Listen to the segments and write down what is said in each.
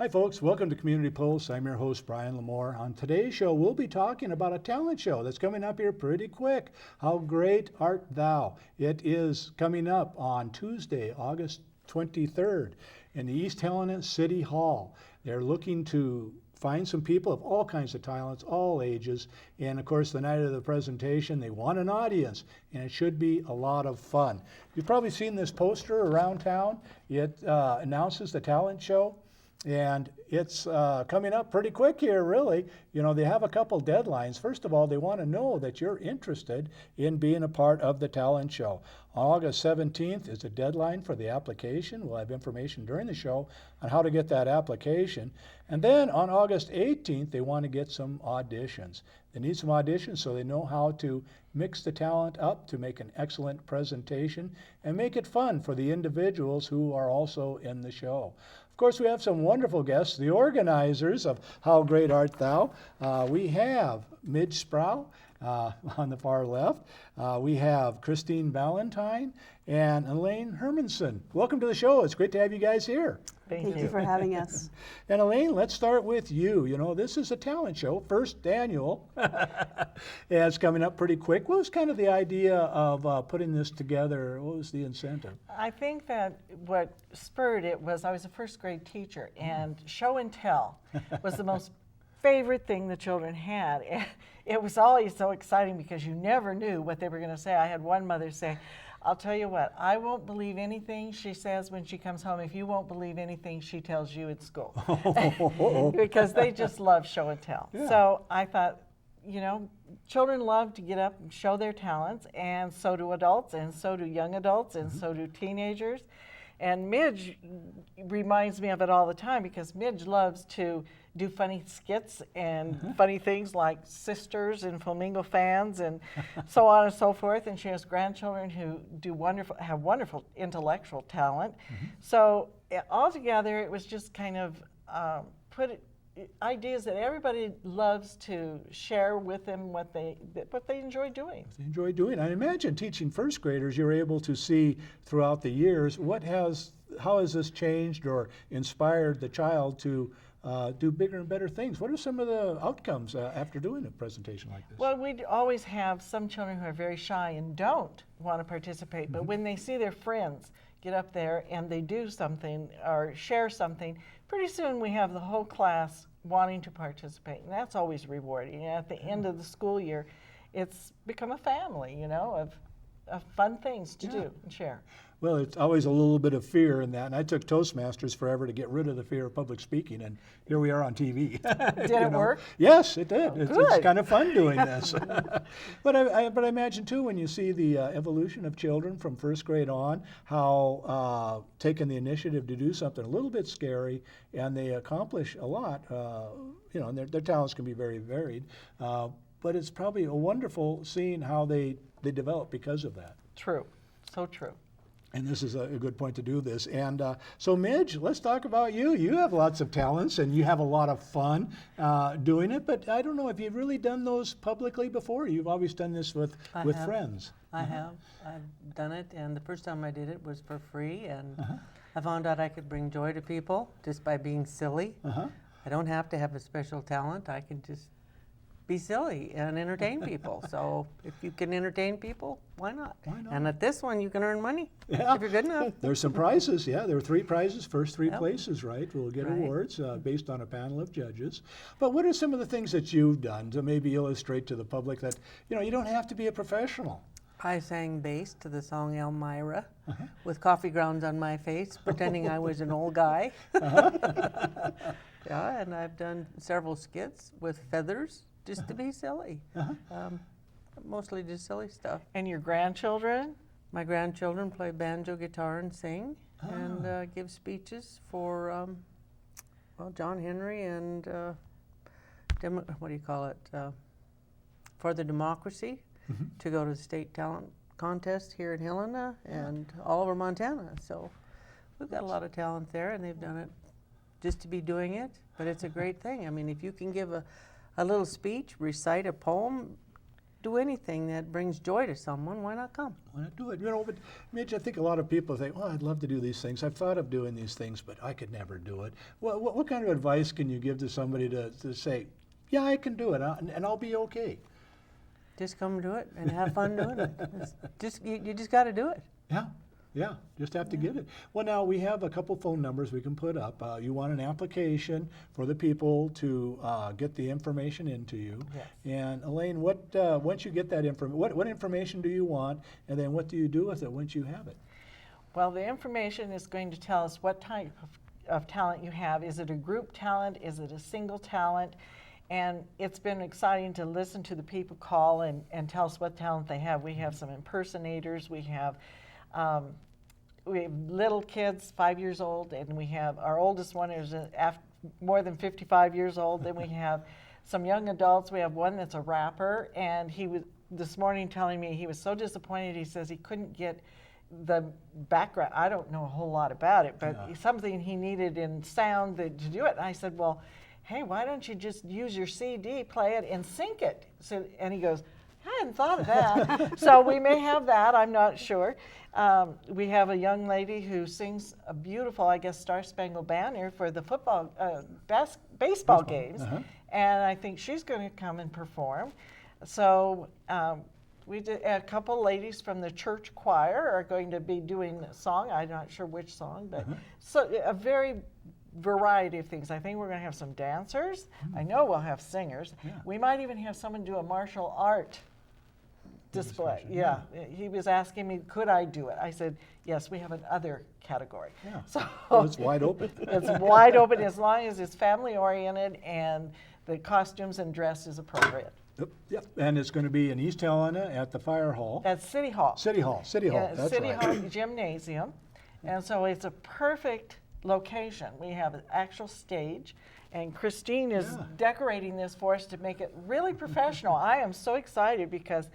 Hi folks, welcome to Community Pulse. I'm your host Brian Lamore. On today's show, we'll be talking about a talent show that's coming up here pretty quick. How Great Art Thou? It is coming up on Tuesday, August 23rd in the East Helena City Hall. They're looking to find some people of all kinds of talents, all ages, and of course the night of the presentation they want an audience, and it should be a lot of fun. You've probably seen this poster around town. It announces the talent show. And it's coming up pretty quick here, really. You know, they have a couple deadlines. First of all, they want to know that you're interested in being a part of the talent show. August 17th is the deadline for the application. We'll have information during the show on how to get that application. And then on August 18th, they want to get some auditions. They need some auditions so they know how to mix the talent up to make an excellent presentation and make it fun for the individuals who are also in the show. Of course, we have some wonderful guests, the organizers of How Great Art Thou. We have Midge Sprau on the far left. We have Christine Valentine and Elaine Herman. Welcome to the show. It's great to have you guys here. Thank you for having us. And Elaine, let's start with you. You know, this is a talent show, first annual. Yeah, it's coming up pretty quick. What was kind of the idea of putting this together? What was the incentive? I think that what spurred it was I was a first grade teacher, and show and tell was the most favorite thing the children had. It was always so exciting because you never knew what they were going to say. I had one mother say, I'll tell you what, I won't believe anything she says when she comes home if you won't believe anything she tells you at school. Because they just love show and tell. Yeah. So I thought, you know, children love to get up and show their talents, and so do adults, and so do young adults, and so do teenagers. And Midge reminds me of it all the time because Midge loves to do funny skits and funny things like sisters and flamingo fans and so on and so forth. And she has grandchildren who have wonderful intellectual talent. So altogether, it was just kind of ideas that everybody loves to share with them what they enjoy doing. They enjoy doing. I imagine teaching first graders, you're able to see throughout the years how has this changed or inspired the child to do bigger and better things. What are some of the outcomes after doing a presentation like this? Well, we always have some children who are very shy and don't want to participate, but when they see their friends get up there and they do something or share something, pretty soon we have the whole class wanting to participate, and that's always rewarding. And at the end of the school year, it's become a family, you know, of fun things to do and share. Well, it's always a little bit of fear in that, and I took Toastmasters forever to get rid of the fear of public speaking, and here we are on TV. Did it work? Yes, it did. Oh, it's kind of fun doing this. But I imagine, too, when you see the evolution of children from first grade on, how taking the initiative to do something a little bit scary, and they accomplish a lot, you know, and their talents can be very varied, but it's probably a wonderful seeing how they develop because of that. True. So true. And this is a good point to do this. And so Midge, let's talk about you. You have lots of talents and you have a lot of fun doing it, but I don't know if you've really done those publicly before. You've always done this with friends. I have. I've done it, and the first time I did it was for free, and I found out I could bring joy to people just by being silly. I don't have to have a special talent. I can just be silly and entertain people. So if you can entertain people, why not? And at this one, you can earn money if you're good enough. There's some prizes. Yeah, there are 3 prizes. First 3 places, right? We'll get awards based on a panel of judges. But what are some of the things that you've done to maybe illustrate to the public that, you know, you don't have to be a professional? I sang bass to the song Elmira with coffee grounds on my face, pretending I was an old guy. Yeah, and I've done several skits with feathers just to be silly. Mostly just silly stuff. And your grandchildren? My grandchildren play banjo, guitar, and sing, and give speeches for, well, John Henry and, what do you call it, for the democracy, to go to the state talent contest here in Helena and all over Montana. So we've got a lot of talent there, and they've done it just to be doing it, but it's a great thing. I mean, if you can give a little speech, recite a poem, do anything that brings joy to someone, why not come? Why not do it? But Midge, I think a lot of people think, oh, I'd love to do these things. I've thought of doing these things, but I could never do it. What kind of advice can you give to somebody to say, yeah, I can do it, and I'll be okay? Just come do it and have fun doing it. You just got to do it. Yeah, just have to get it. Well, now we have a couple phone numbers we can put up. You want an application for the people to get the information into you. Yes. And Elaine, once you get that information, what information do you want, and then what do you do with it once you have it? Well, the information is going to tell us what type of talent you have. Is it a group talent? Is it a single talent? And it's been exciting to listen to the people call and tell us what talent they have. We have some impersonators. We have little kids, 5 years old, and we have our oldest one is more than 55 years old. Then we have some young adults. We have one that's a rapper, and he was this morning telling me he was so disappointed. He says he couldn't get the background. I don't know a whole lot about it, but something he needed in sound to do it. And I said, well, hey, why don't you just use your CD, play it, and sync it? So, and he goes, I hadn't thought of that. So we may have that, I'm not sure. We have a young lady who sings a beautiful, I guess, Star Spangled Banner for the baseball games. And I think she's going to come and perform. So we did, a couple ladies from the church choir are going to be doing a song. I'm not sure which song, but so a very variety of things. I think we're going to have some dancers. I know we'll have singers. We might even have someone do a martial art display. He was asking me, could I do it? I said, yes, we have another category. So it's wide open. It's wide open as long as it's family oriented and the costumes and dress is appropriate. Yep, and it's going to be in East Helena at the Fire Hall. At City Hall. City Hall, that's City right. Hall Gymnasium. And so it's a perfect location. We have an actual stage, and Christine is decorating this for us to make it really professional. I am so excited because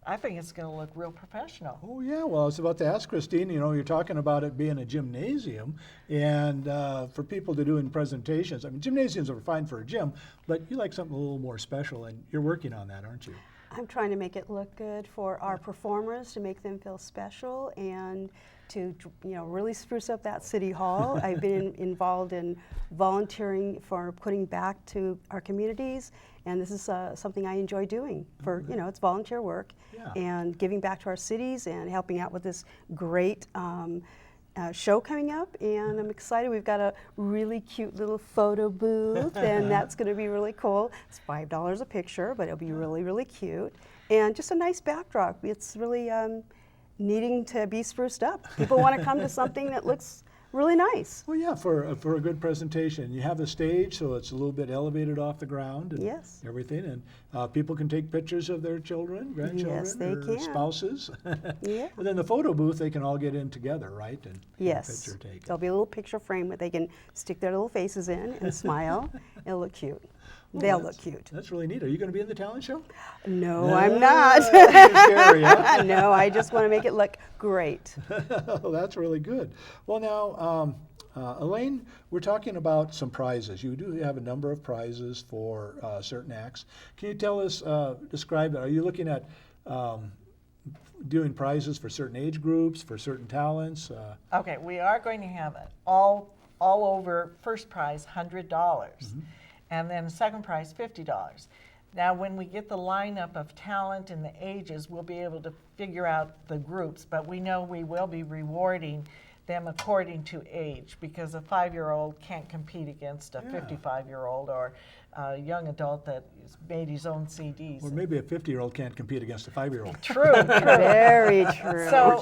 I think it's going to look real professional. Oh yeah, well I was about to ask Christine, you're talking about it being a gymnasium, and for people to do in presentations, I mean gymnasiums are fine for a gym, but you like something a little more special, and you're working on that, aren't you? I'm trying to make it look good for our performers, to make them feel special, and to really spruce up that City Hall. I've been involved in volunteering for putting back to our communities, and this is something I enjoy doing. For it's volunteer work, and giving back to our cities and helping out with this great show coming up. And I'm excited. We've got a really cute little photo booth, and that's going to be really cool. It's $5 a picture, but it'll be really, really cute, and just a nice backdrop. It's really needing to be spruced up. People want to come to something that looks really nice. Well, yeah, for a good presentation. You have the stage, so it's a little bit elevated off the ground and everything, and people can take pictures of their children, grandchildren, or spouses. And then the photo booth, they can all get in together, right? And get a picture taken. There'll be a little picture frame that they can stick their little faces in and smile. It'll look cute. They'll look cute. That's really neat. Are you going to be in the talent show? No, I'm not. Scary, huh? No, I just want to make it look great. Oh, that's really good. Well, now, Elaine, we're talking about some prizes. You do have a number of prizes for certain acts. Can you tell us, describe it? Are you looking at doing prizes for certain age groups, for certain talents? Okay, we are going to have it all over. First prize, $100. And then second prize, $50. Now, when we get the lineup of talent and the ages, we'll be able to figure out the groups, but we know we will be rewarding them according to age, because a 5-year-old can't compete against a 55-year-old or a young adult that has made his own CDs. Or maybe a 50-year-old can't compete against a 5-year-old. True, true. Very true. So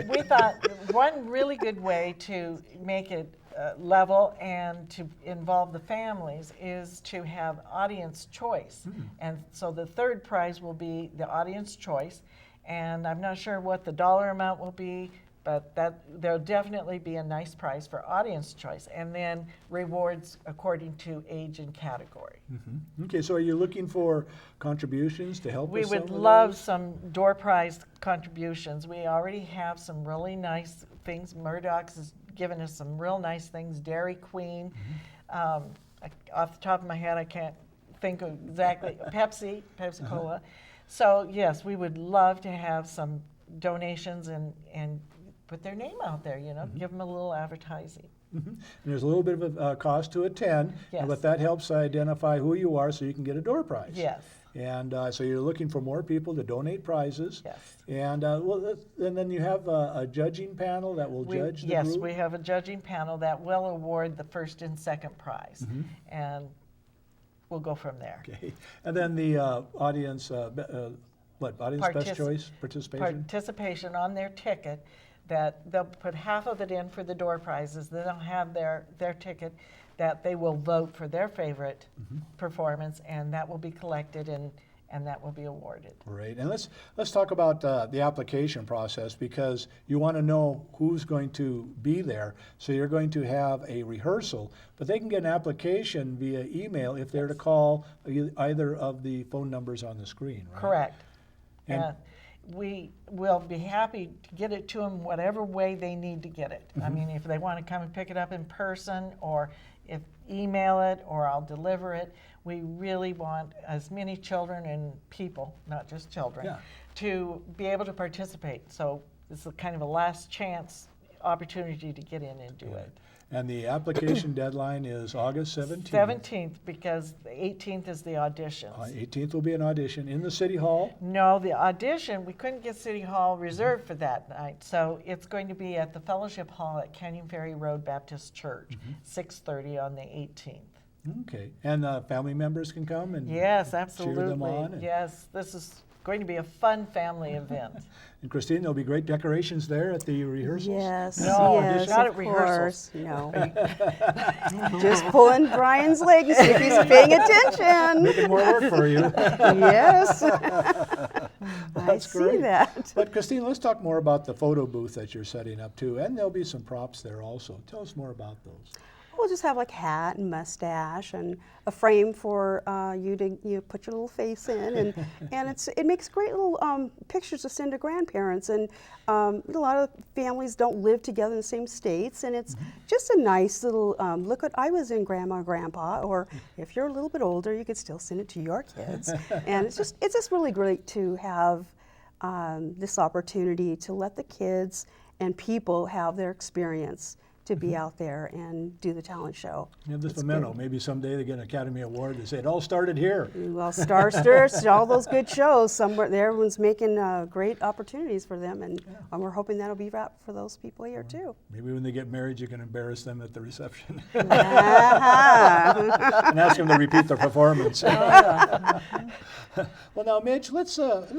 we thought one really good way to make it level and to involve the families is to have audience choice. And so the third prize will be the audience choice, and I'm not sure what the dollar amount will be, but there'll definitely be a nice prize for audience choice, and then rewards according to age and category. Okay, so are you looking for contributions to help We us? would love some door prize contributions. We already have some really nice things. Murdoch's has given us some real nice things. Dairy Queen. Off the top of my head, I can't think of exactly. Pepsi Cola. So yes, we would love to have some donations and put their name out there, you know, give them a little advertising. And there's a little bit of a cost to attend, Yes. but that helps identify who you are so you can get a door prize. Yes. And so you're looking for more people to donate prizes. Yes. And and then you have a judging panel that will judge the Yes, group? we have a judging panel that will award the first and second prize, and we'll go from there. Okay. And then the audience, audience best choice participation? Participation on their ticket, that they'll put half of it in for the door prizes, then they'll have their ticket that they will vote for their favorite performance, and that will be collected and that will be awarded. Great. And let's talk about the application process, because you want to know who's going to be there. So you're going to have a rehearsal, but they can get an application via email if they're to call either of the phone numbers on the screen, right? Correct. And- We will be happy to get it to them whatever way they need to get it. I mean, if they want to come and pick it up in person, or if email it, or I'll deliver it. We really want as many children and people, not just children, Yeah. to be able to participate. So it's a kind of a last chance opportunity to get in and do it. And the application deadline is August 17th. 17th, because the 18th is the auditions. 18th will be an audition in the City Hall. No, the audition, we couldn't get City Hall reserved for that night, so it's going to be at the Fellowship Hall at Canyon Ferry Road Baptist Church, 6:30 on the 18th. Okay. And family members can come and Yes, cheer absolutely. them on. And, Yes, this is going to be a fun family event. and Christine, there'll be great decorations there at the rehearsals. Yes, No, yes, not of at rehearsals. course. No. Just pulling Brian's legs if he's paying attention. Making more work for you. Yes. I That's see great. that. But Christine, let's talk more about the photo booth that you're setting up too, and there'll be some props there also. Tell us more about those. We'll just have like hat and mustache and a frame for you to put your little face in, and it makes great little pictures to send to grandparents. And a lot of families don't live together in the same states, and it's just a nice little look. I was in Grandma or Grandpa, or if you're a little bit older, you could still send it to your kids. And it's just really great to have this opportunity to let the kids and people have their experience to be out there and do the talent show. You have this It's memento. good. Maybe someday they get an Academy Award. They say it all started here. Well, Star Search, all those good shows, somewhere there, everyone's making great opportunities for them, and we're hoping that'll be right for those people here too. Maybe when they get married, you can embarrass them at the reception Uh-huh. and ask them to repeat their performance. Well, now, Midge, let's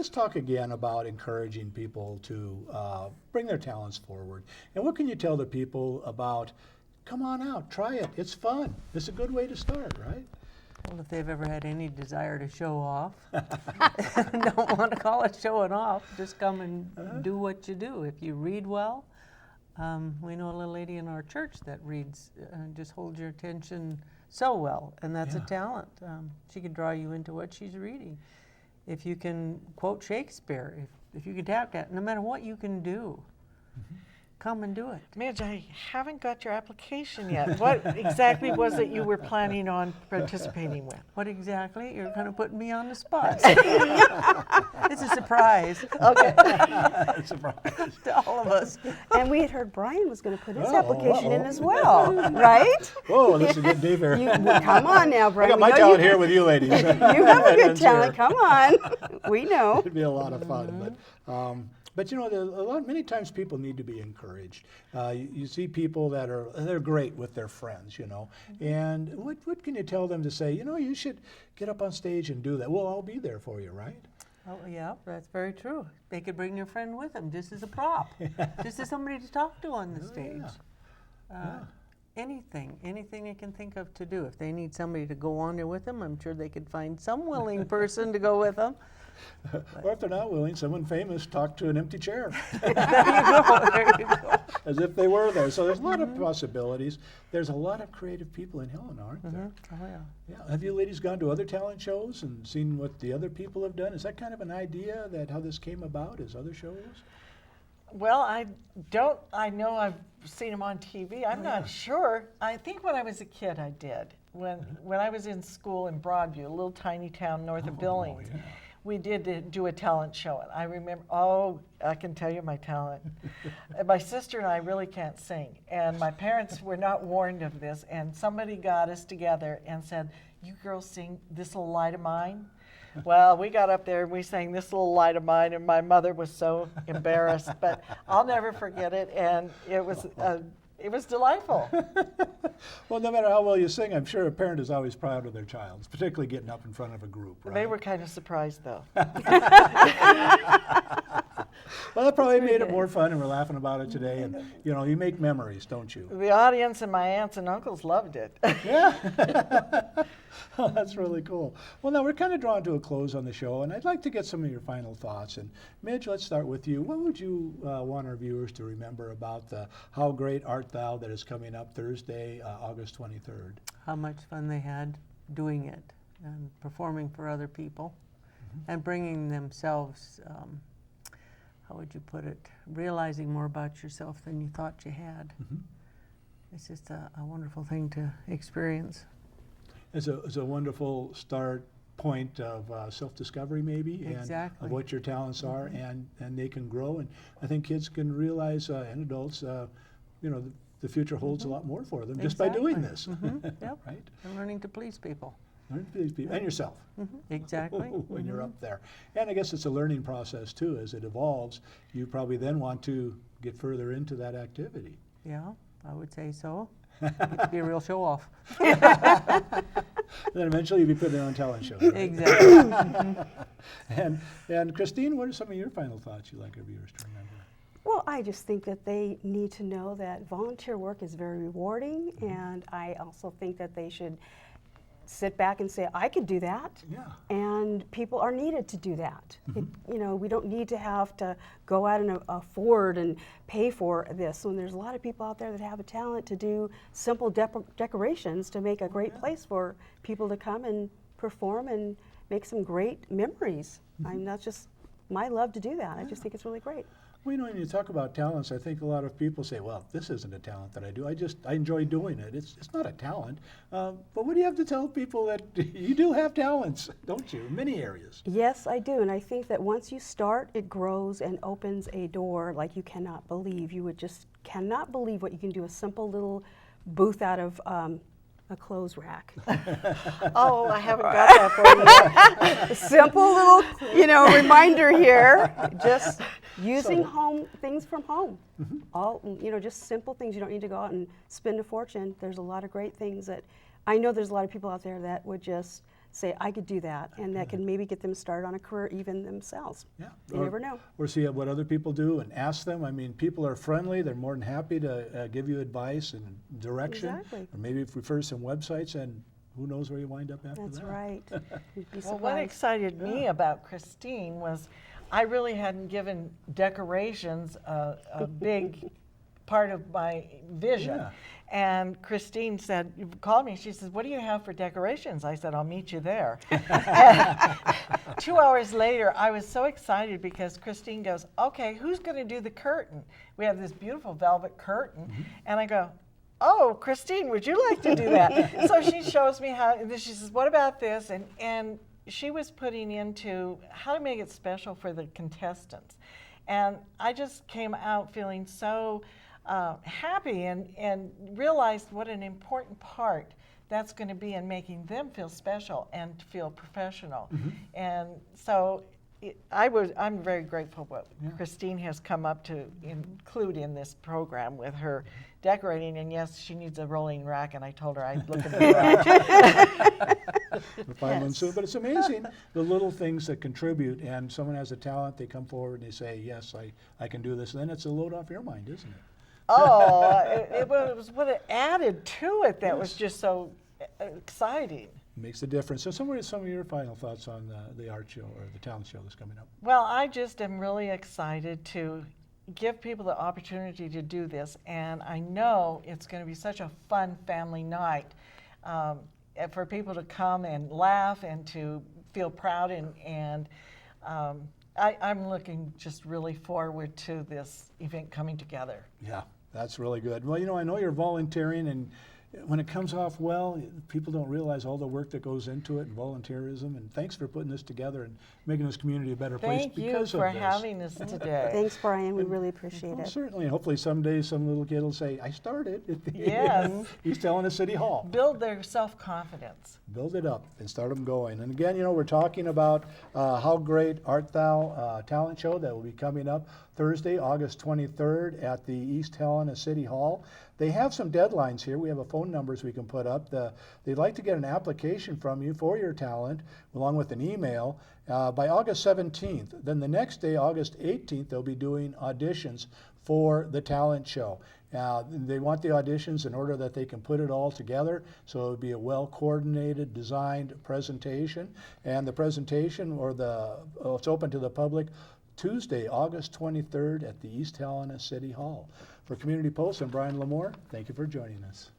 talk again about encouraging people to bring their talents forward. And what can you tell the people about? Come on out, try it. It's fun. It's a good way to start, right? Well, if they've ever had any desire to show off, don't want to call it showing off, just come and do what you do. If you read well, we know a little lady in our church that reads, just holds your attention so well, and that's a talent. She can draw you into what she's reading. If you can quote Shakespeare, if you can tap that, no matter what you can do, come and do it. Midge, I haven't got your application yet. What exactly was it you were planning on participating with? What exactly? You're kind of putting me on the spot. It's a surprise Okay. Surprise. to all of us. And we had heard Brian was going to put his Oh, application in uh-oh. as well, right? Whoa, this is getting deep here. Come on now, I Brian. got We my know talent you, here with you ladies. you have a good talent. Come on. We know. It'd be a lot of fun, but you know, many times people need to be encouraged. You see people that they're great with their friends, you know, and what can you tell them to say? You know, you should get up on stage and do that. We'll all be there for you, right? Oh, yeah, that's very true. They could bring their friend with them just as a prop, just as somebody to talk to on the stage. Anything they can think of to do. If they need somebody to go on there with them, I'm sure they could find some willing person to go with them. Or if they're not willing, someone famous talk to an empty chair There you go, there you go. as if they were there. So there's a lot of possibilities. There's a lot of creative people in Helena, aren't there? Oh, yeah. Yeah. Have you ladies gone to other talent shows and seen what the other people have done? Is that kind of an idea that how this came about as other shows? Well, I know I've seen them on TV. I'm not sure. I think when I was a kid I did. When I was in school in Broadview, a little tiny town north of Billings, we did do a talent show. And I remember, oh, I can tell you my talent. And my sister and I really can't sing. And my parents were not warned of this. And somebody got us together and said, you girls sing This Little Light of Mine. Well, we got up there and we sang This Little Light of Mine, and my mother was so embarrassed, but I'll never forget it, and it was delightful. Well, no matter how well you sing, I'm sure a parent is always proud of their child, particularly getting up in front of a group, right? They were kind of surprised, though. Well, that probably made it more fun, and we're laughing about it today, and you make memories, don't you? The audience and my aunts and uncles loved it. Yeah. Oh, that's really cool. Well, now we're kind of drawn to a close on the show, and I'd like to get some of your final thoughts. And Midge, let's start with you. What would you want our viewers to remember about the How Great Art Thou that is coming up Thursday, August 23rd? How much fun they had doing it and performing for other people and bringing themselves, how would you put it, realizing more about yourself than you thought you had. It's just a wonderful thing to experience. It's a wonderful start point of self-discovery, maybe, Exactly. and of what your talents are, and they can grow. And I think kids can realize, and adults, the future holds a lot more for them just by doing this. Yep. Right? And learning to please people. Learn to please people, and yourself. Exactly. When you're up there. And I guess it's a learning process too. As it evolves, you probably then want to get further into that activity. Yeah, I would say so. Get to be a real show-off. Then eventually you'll be putting on talent shows. Right? Exactly. And Christine, what are some of your final thoughts you'd like our viewers to remember? Well, I just think that they need to know that volunteer work is very rewarding, and I also think that they should sit back and say, I could do that. Yeah. And people are needed to do that. We don't need to have to go out and afford and pay for this. When there's a lot of people out there that have a talent to do simple decorations to make a great place for people to come and perform and make some great memories. I mean, that's just my love to do that. I just think it's really great. Well, when you talk about talents, I think a lot of people say, well, this isn't a talent that I do. I enjoy doing it. It's not a talent. But what do you have to tell people that you do have talents, don't you, in many areas? Yes, I do. And I think that once you start, it grows and opens a door like you cannot believe. You would just cannot believe what you can do, a simple little booth out of a clothes rack. Oh, I haven't got that for you yet. Simple little, reminder here. Just using things from home. All, just simple things. You don't need to go out and spend a fortune. There's a lot of great things that I know there's a lot of people out there that would just say, I could do that, and that can maybe get them started on a career even themselves. Yeah. You never know. Or see what other people do and ask them. I mean, people are friendly. They're more than happy to give you advice and direction. Exactly. Or maybe refer some websites, and who knows where you wind up after that. That's right. You'd be Well, what surprised. excited me about Christine was I really hadn't given decorations a big part of my vision. Yeah. And Christine called me, she says, what do you have for decorations? I said, I'll meet you there. 2 hours later, I was so excited because Christine goes, okay, who's going to do the curtain? We have this beautiful velvet curtain. And I go, oh, Christine, would you like to do that? So she shows me how, and then she says, what about this? And she was putting into how to make it special for the contestants. And I just came out feeling so happy and realized what an important part that's going to be in making them feel special and feel professional. And so I'm very grateful what Christine has come up to include in this program with her decorating. And yes, she needs a rolling rack, and I told her I'd look in the garage. We'll find one soon. But it's amazing the little things that contribute, and someone has a talent, they come forward and they say, yes, I can do this. And then it's a load off your mind, isn't it? Oh, it was what it added to it that was just so exciting. Makes a difference. So some of your final thoughts on the art show or the talent show that's coming up? Well, I just am really excited to give people the opportunity to do this, and I know it's going to be such a fun family night for people to come and laugh and to feel proud, and I'm looking just really forward to this event coming together. Yeah, that's really good. Well, I know you're volunteering, and when it comes off well, people don't realize all the work that goes into it and volunteerism. And thanks for putting this together and making this community a better place Thank you because for of this. having us today. Thanks, Brian. We really appreciate Well, it. certainly, and hopefully someday some little kid will say, I started at the Yes. East Helena City Hall. Build their self-confidence. Build it up and start them going. And again, we're talking about How Great Art Thou talent show that will be coming up Thursday, August 23rd at the East Helena City Hall. They have some deadlines here. We have a phone numbers we can put up. They'd like to get an application from you for your talent along with an email by August 17th. Then the next day, August 18th, they'll be doing auditions for the talent show. They want the auditions in order that they can put it all together, so it would be a well-coordinated, designed presentation. And the presentation, it's open to the public Tuesday, August 23rd at the East Helena City Hall. For Community Pulse, I'm Brian Lamore. Thank you for joining us.